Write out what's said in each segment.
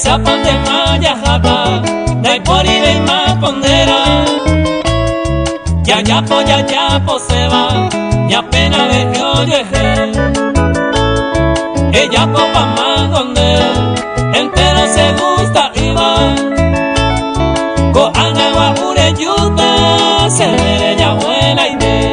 sapan de maya jata, de por y de más pondera. Ya po se va, ya pena de que oye. Ella po pa más donde, entero se gusta y va. Ko anagua ure yuta, se ve ya buena idea.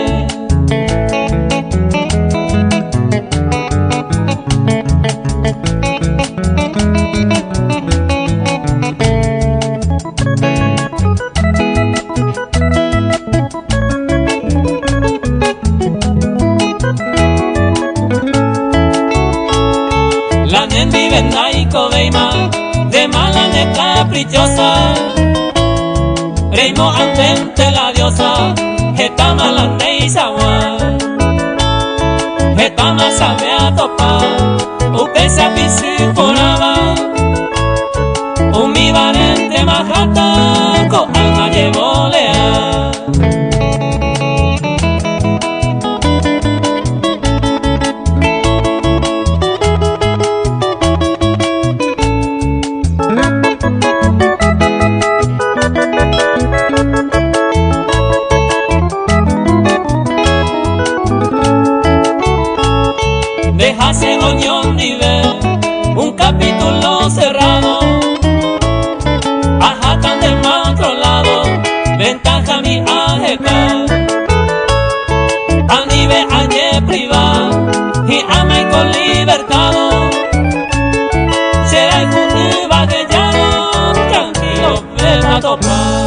La nen vive en Naico de mala de caprichosa. Reimo antente la diosa, jetama la neisawa. Jetama sabe a topar, upesa pisi poraba. Umi varente majata, ko alma llevo lea. Dejase oñón nivel, un capítulo cerrado. Ajatan del otro lado, ventaja mi ajeca. Anive añe privado, y ama y con libertad. Será el futuro vaguellado, tranquilo, ven a topar.